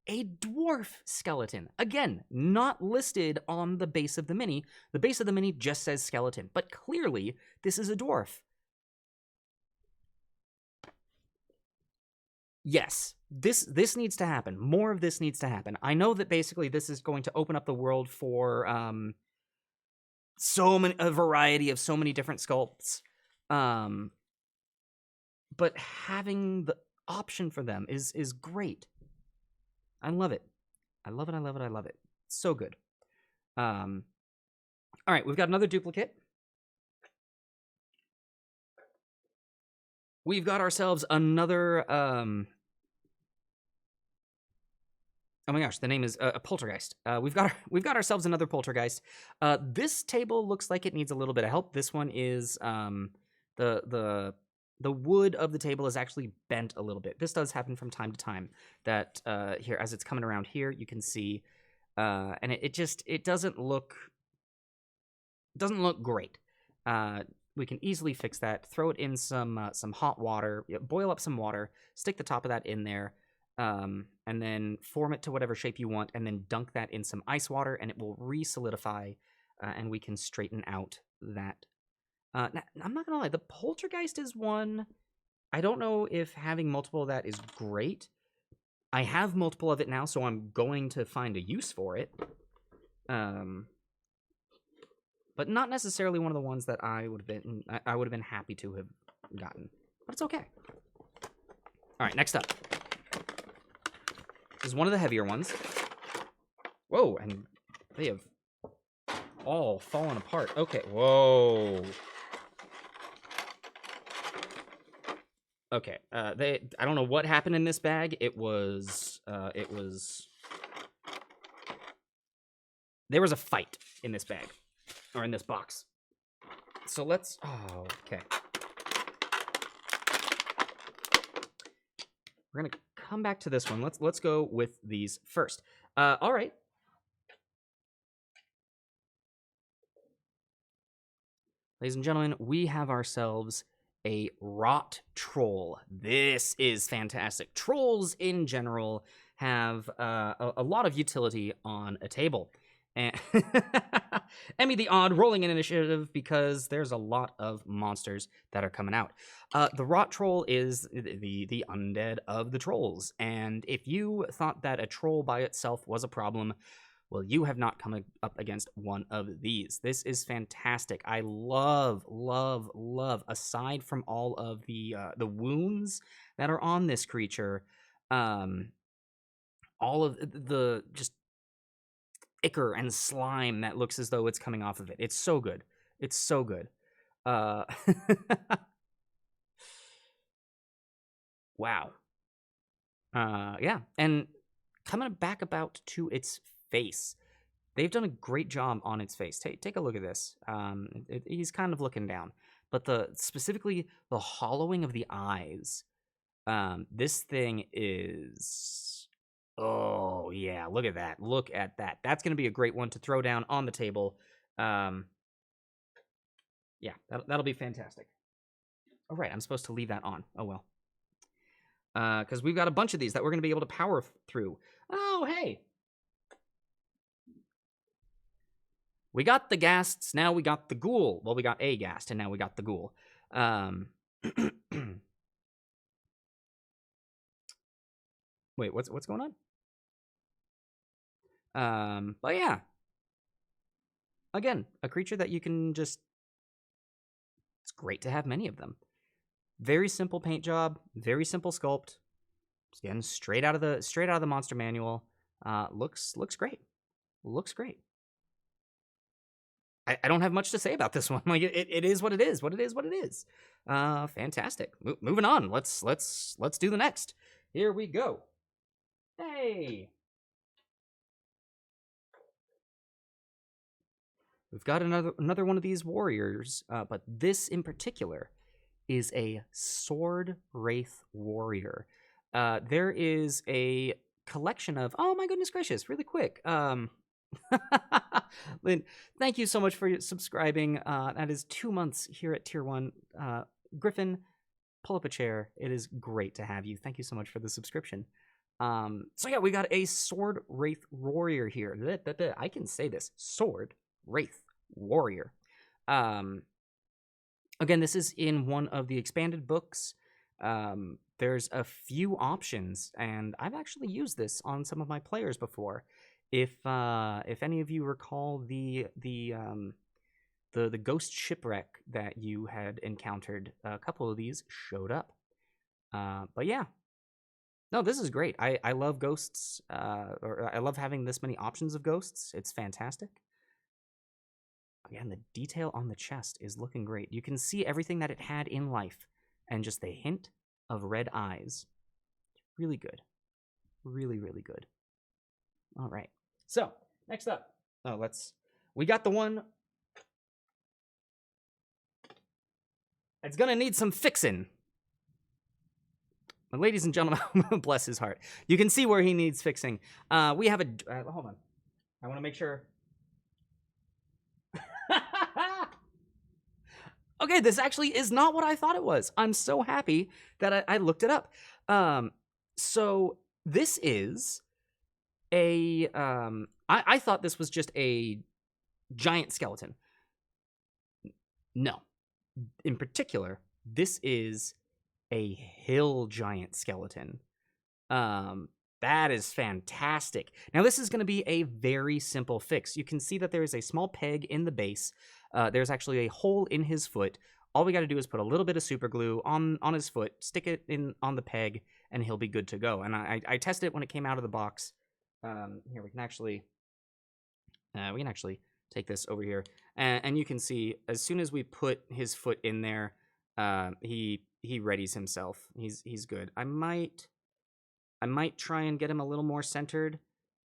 Speaker 1: a dwarf skeleton. Again, not listed on the base of the mini. The base of the mini just says skeleton, but clearly this is a dwarf. Yes, this needs to happen. More of this needs to happen. I know that basically this is going to open up the world for a variety of so many different sculpts. But having the option for them is great. I love it. I love it. I love it. I love it. So good. All right, we've got another duplicate. We've got ourselves another oh my gosh, the name is a poltergeist. We've got ourselves another poltergeist. This table looks like it needs a little bit of help. This one is the wood of the table is actually bent a little bit. This does happen from time to time. That here, as it's coming around here, you can see, and it doesn't look great. We can easily fix that. Throw it in some hot water. Boil up some water. Stick the top of that in there. And then form it to whatever shape you want, and then dunk that in some ice water, and it will re-solidify, and we can straighten out that. Now, I'm not gonna lie, the poltergeist is one. I don't know if having multiple of that is great. I have multiple of it now, so I'm going to find a use for it. But not necessarily one of the ones that I would have been happy to have gotten. But it's okay. All right, next up. This is one of the heavier ones. Whoa, and they have all fallen apart. Okay, whoa. Okay, I don't know what happened in this bag. There was a fight in this bag, or in this box. So let's, okay. We're gonna come back to this one. Let's go with these first. All right. Ladies and gentlemen, we have ourselves a rot troll. This is fantastic. Trolls in general have a lot of utility on a table. And Emmy the odd rolling an initiative because there's a lot of monsters that are coming out. The rot troll is the undead of the trolls, and if you thought that a troll by itself was a problem, well, you have not come up against one of these. This is fantastic. I love, love, love. Aside from all of the wounds that are on this creature, all of the just ichor and slime that looks as though it's coming off of it. It's so good. It's so good. Wow. Yeah, and coming back about to its face. They've done a great job on its face. Take a look at this. He's kind of looking down. But specifically the hollowing of the eyes. This thing is... Oh, yeah, look at that. Look at that. That's going to be a great one to throw down on the table. Yeah, that'll be fantastic. Oh, right, I'm supposed to leave that on. Oh, well. Because we've got a bunch of these that we're going to be able to power through. Oh, hey. We got the ghasts, now we got the ghoul. Well, we got a ghast, and now we got the ghoul. Wait, what's going on? But yeah. Again, a creature that you can just... It's great to have many of them. Very simple paint job, very simple sculpt. Again, straight out of the monster manual. Looks great. Looks great. I don't have much to say about this one. Like it is what it is. What it is. What it is. Fantastic. Moving on. Let's do the next. Here we go. Hey. We've got another one of these warriors, but this in particular is a sword wraith warrior. There is a collection of... Oh my goodness gracious! Really quick. Lynn, thank you so much for subscribing. That is 2 months here at Tier 1. Griffin, pull up a chair. It is great to have you. Thank you so much for the subscription. So yeah, we got a Sword Wraith Warrior here. I can say this. Sword Wraith Warrior. Um, Again, this is in one of the expanded books. There's a few options, and I've actually used this on some of my players before. If any of you recall the ghost shipwreck that you had encountered, a couple of these showed up. But yeah, no, this is great. I love ghosts, or I love having this many options of ghosts. It's fantastic. Again, the detail on the chest is looking great. You can see everything that it had in life, and just the hint of red eyes. Really good. Really, really good. All right. So, next up. We got the one. It's gonna need some fixing. But ladies and gentlemen, bless his heart. You can see where he needs fixing. We have a. Hold on. I want to make sure. Okay, this actually is not what I thought it was. I'm so happy that I looked it up. So this is a. I thought this was just a giant skeleton. No. In particular, this is a hill giant skeleton. That is fantastic. Now, this is going to be a very simple fix. You can see that there is a small peg in the base. There's actually a hole in his foot. All we got to do is put a little bit of super glue on his foot, stick it in on the peg, and he'll be good to go. And I tested it when it came out of the box. Here, we can actually take this over here, and you can see as soon as we put his foot in there, he readies himself. He's good. I might try and get him a little more centered.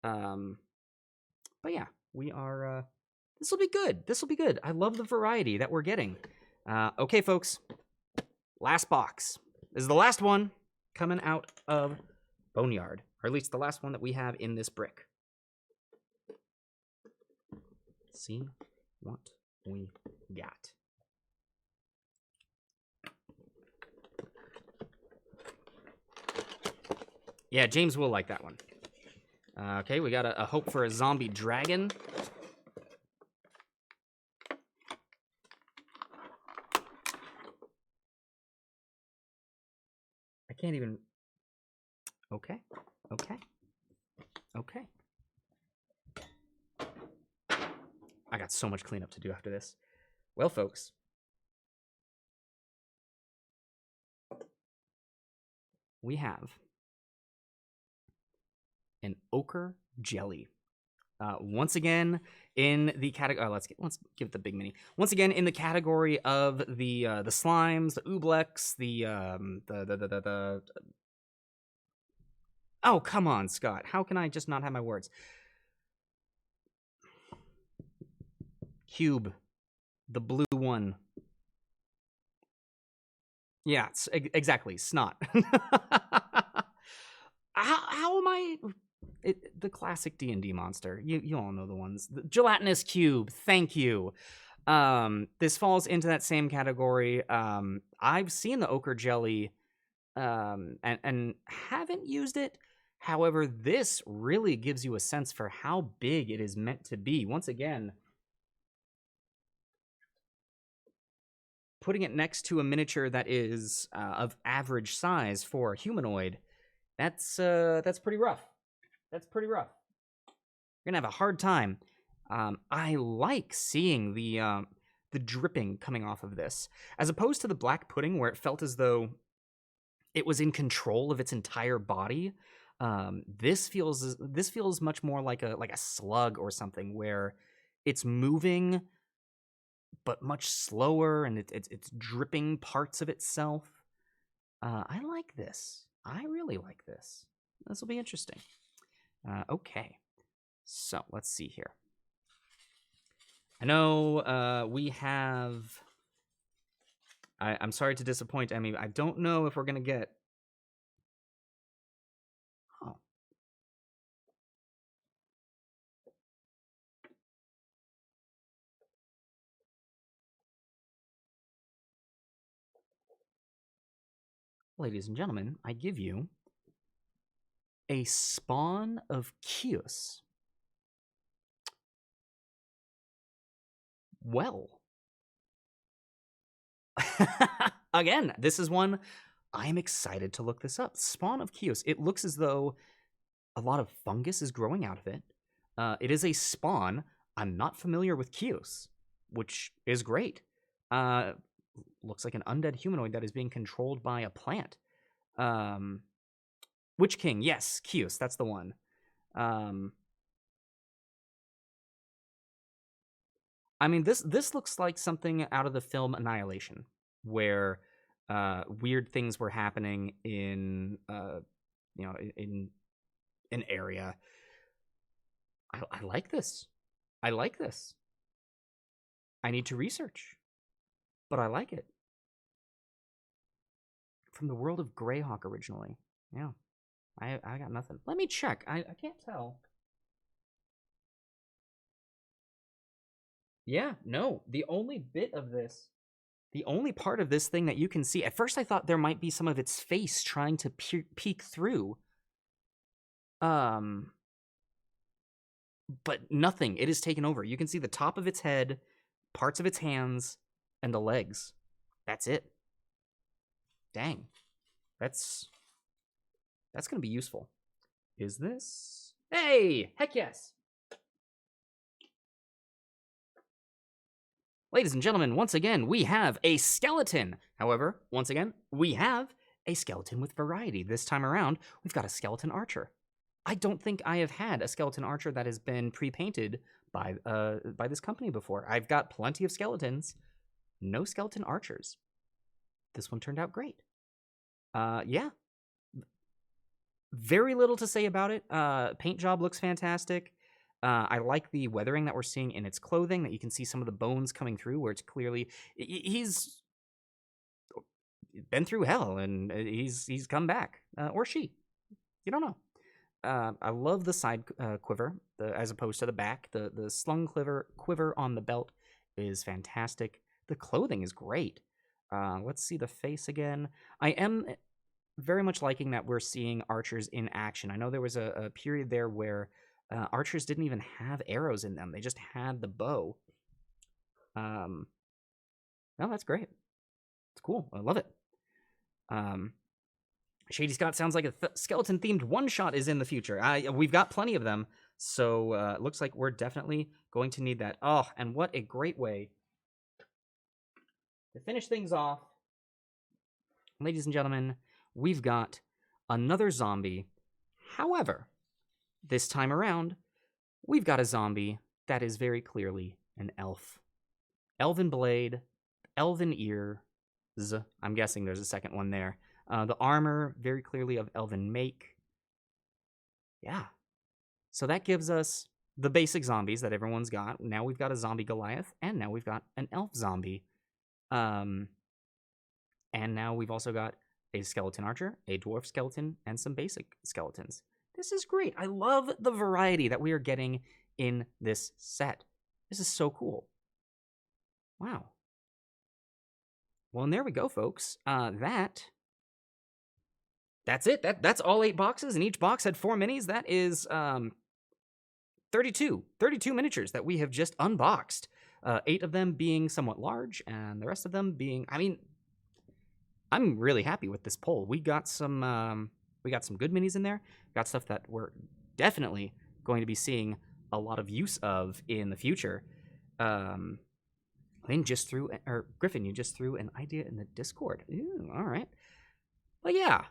Speaker 1: But yeah, we are, this will be good. This will be good. I love the variety that we're getting. Okay, folks, last box. This is the last one coming out of Boneyard, or at least the last one that we have in this brick. Let's see what we got. Yeah, James will like that one. Okay, we got a hope for a zombie dragon. I can't even... Okay. I got so much cleanup to do after this. Well, folks. We have an ochre jelly. Once again, in the category, let's give it the big mini. Once again, in the category of the slimes, the ooblex, the oh, come on, Scott. How can I just not have my words? Cube, the blue one. Yeah, exactly. Snot. How am I? The classic D&D monster. You all know the ones. The gelatinous cube. Thank you. This falls into that same category. I've seen the ochre jelly, and haven't used it. However, this really gives you a sense for how big it is meant to be. Once again, putting it next to a miniature that is of average size for a humanoid, that's pretty rough. That's pretty rough. You're gonna have a hard time. I like seeing the dripping coming off of this, as opposed to the black pudding, where it felt as though it was in control of its entire body. This feels much more like a slug or something, where it's moving but much slower, and it's dripping parts of itself. I like this. I really like this. This will be interesting. Okay, so let's see here. I know we have... I'm sorry to disappoint, Emmy. I don't know if we're going to get... Oh. Ladies and gentlemen, I give you A spawn of Kios. Well, again, this is one I'm excited to look this up. Spawn of Kios. It looks as though a lot of fungus is growing out of it. It is a spawn. I'm not familiar with Kios, which is great. Looks like an undead humanoid that is being controlled by a plant. Witch King, yes, Kios, that's the one. I mean, this looks like something out of the film Annihilation, where weird things were happening in in an area. I like this. I like this. I need to research, but I like it. From the world of Greyhawk originally. Yeah. I got nothing. Let me check. I can't tell. Yeah, no. The only part of this thing that you can see, at first I thought there might be some of its face trying to peek through. But nothing. It is taken over. You can see the top of its head, parts of its hands, and the legs. That's it. Dang. That's going to be useful. Is this? Hey! Heck yes! Ladies and gentlemen, once again, we have a skeleton. However, once again, we have a skeleton with variety. This time around, we've got a skeleton archer. I don't think I have had a skeleton archer that has been pre-painted by this company before. I've got plenty of skeletons, no skeleton archers. This one turned out great. Yeah. Very little to say about it. Paint job looks fantastic. I like the weathering that we're seeing in its clothing, that you can see some of the bones coming through where it's clearly... He's been through hell, and he's come back. Or she. You don't know. I love the side quiver, as opposed to the back. The slung quiver on the belt is fantastic. The clothing is great. Let's see the face again. I am very much liking that we're seeing archers in action. I know there was a period there where archers didn't even have arrows in them. They just had the bow. No, that's great. It's cool. I love it. Shady Scott sounds like a skeleton-themed one-shot is in the future. We've got plenty of them, so it looks like we're definitely going to need that. Oh, and what a great way to finish things off. Ladies and gentlemen, we've got another zombie. However, this time around, we've got a zombie that is very clearly an elf. Elven blade, elven ears. I'm guessing there's a second one there. The armor, very clearly of elven make. Yeah. So that gives us the basic zombies that everyone's got. Now we've got a zombie Goliath, and now we've got an elf zombie. And now we've also got a skeleton archer, a dwarf skeleton, and some basic skeletons. This is great. I love the variety that we are getting in this set. This is so cool. Wow. Well, and there we go, folks. That's it. That's all 8 boxes, and each box had 4 minis. That is 32 miniatures that we have just unboxed. 8 of them being somewhat large, and the rest of them being, I mean, I'm really happy with this pull. We got some good minis in there. Got stuff that we're definitely going to be seeing a lot of use of in the future. Griffin, you just threw an idea in the Discord. Ooh, all right. But yeah,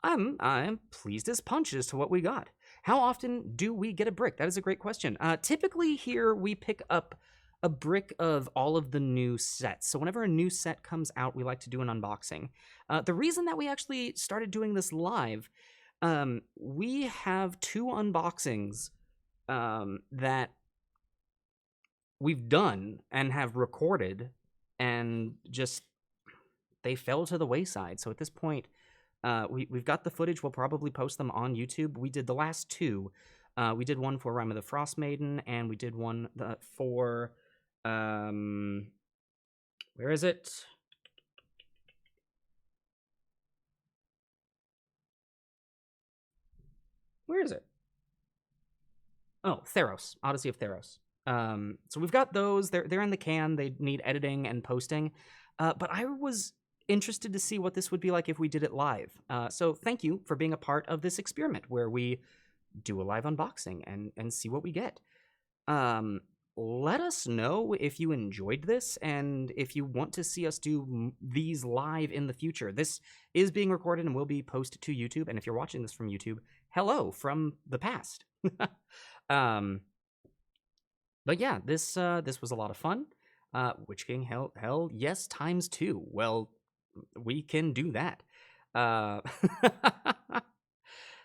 Speaker 1: I'm pleased as punch as to what we got. How often do we get a brick? That is a great question. Typically here we pick up a brick of all of the new sets. So whenever a new set comes out, we like to do an unboxing. The reason that we actually started doing this live, we have 2 unboxings that we've done and have recorded, and just they fell to the wayside. So at this point, we've got the footage. We'll probably post them on YouTube. We did the last 2. We did one for Rime of the Frost Maiden, and we did one for where is it? Where is it? Oh, Theros. Odyssey of Theros. So we've got those. They're in the can. They need editing and posting. But I was interested to see what this would be like if we did it live. So thank you for being a part of this experiment where we do a live unboxing and see what we get. Let us know if you enjoyed this and if you want to see us do these live in the future. This is being recorded and will be posted to YouTube. And if you're watching this from YouTube, hello from the past. But yeah, this was a lot of fun. Witch King, hell yes, ×2. Well, we can do that.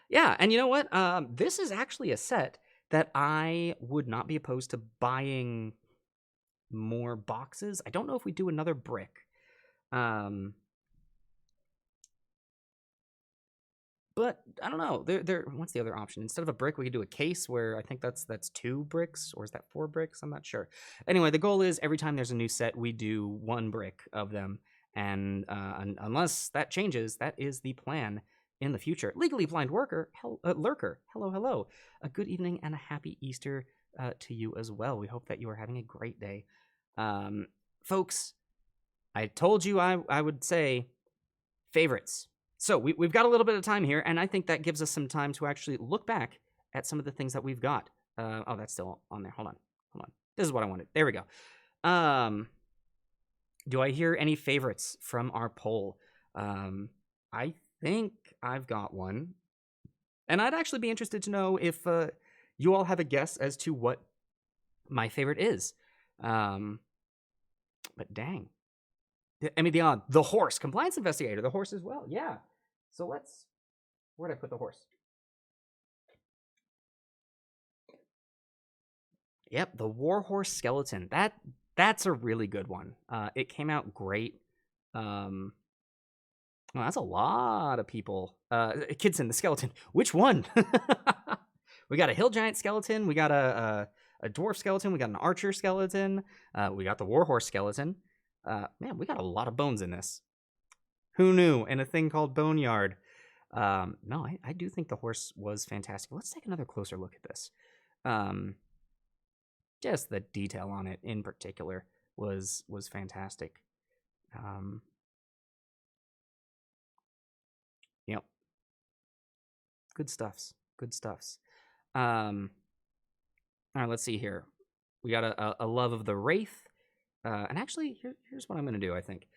Speaker 1: Yeah, and you know what? This is actually a set that I would not be opposed to buying more boxes. I don't know if we do another brick. But I don't know. What's the other option? Instead of a brick, we could do a case where I think that's 2 bricks, or is that 4 bricks? I'm not sure. Anyway, the goal is every time there's a new set, we do 1 brick of them. And unless that changes, that is the plan in the future. Legally Blind Lurker, hello. A good evening and a happy Easter to you as well. We hope that you are having a great day. Folks, I told you I would say favorites. So we've got a little bit of time here, and I think that gives us some time to actually look back at some of the things that we've got. Oh, that's still on there. Hold on. This is what I wanted. There we go. Do I hear any favorites from our poll? I think I've got one. And I'd actually be interested to know if you all have a guess as to what my favorite is. But dang. I mean, the horse. Compliance investigator. The horse as well. Yeah. So where'd I put the horse? Yep, the warhorse skeleton. That's a really good one. It came out great. Well, that's a lot of people. Kidson, the skeleton. Which one? We got a hill giant skeleton. We got a dwarf skeleton. We got an archer skeleton. We got the warhorse skeleton. Man, we got a lot of bones in this. Who knew? And a thing called Boneyard. No, I do think the horse was fantastic. Let's take another closer look at this. Just the detail on it in particular was fantastic. Yep. Good stuffs. All right, let's see here. We got a love of the Wraith. And actually, here's what I'm going to do, I think.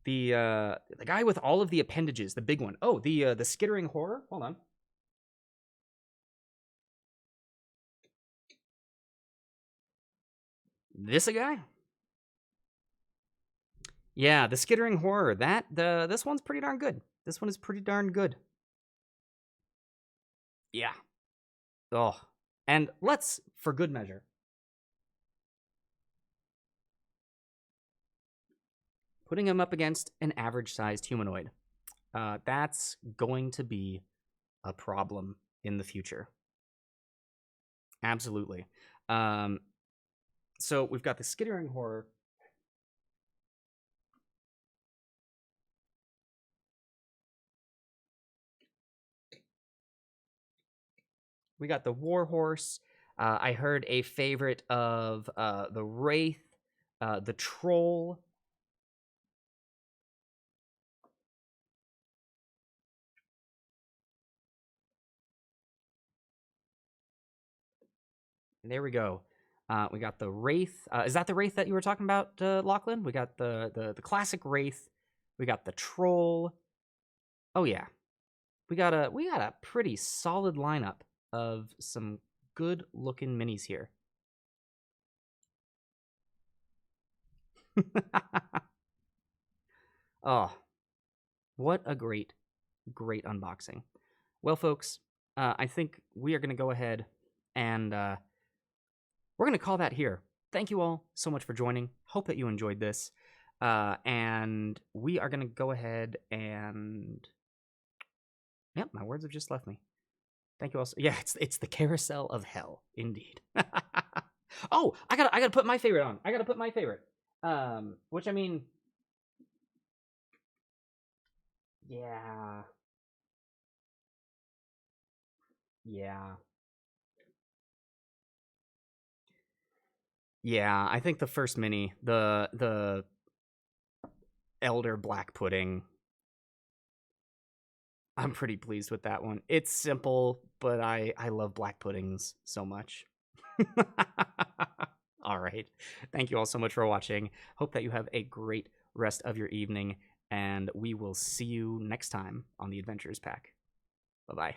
Speaker 1: The guy with all of the appendages, the big one. Oh, the skittering horror. Hold on. This a guy? Yeah, the skittering horror. This one's pretty darn good. This one is pretty darn good. Yeah. Oh. And let's, for good measure, putting him up against an average-sized humanoid. That's going to be a problem in the future. Absolutely. So we've got the skittering horror. We got the warhorse. I heard a favorite of the Wraith, the troll. There we go. We got the Wraith. Is that the Wraith that you were talking about, Lachlan? We got the classic Wraith. We got the troll. Oh yeah, we got a pretty solid lineup of some good looking minis here. Oh, what a great unboxing. Well, folks, I think we are going to go ahead and we're going to call that here. Thank you all so much for joining. Hope that you enjoyed this. And we are going to go ahead and... Yep, my words have just left me. Thank you all. Yeah, it's the carousel of hell, indeed. Oh, I gotta put my favorite on. I gotta put my favorite. Which I mean... Yeah... Yeah. Yeah, I think the first mini, the Elder Black Pudding, I'm pretty pleased with that one. It's simple, but I love black puddings so much. All right. Thank you all so much for watching. Hope that you have a great rest of your evening, and we will see you next time on the Adventures Pack. Bye bye.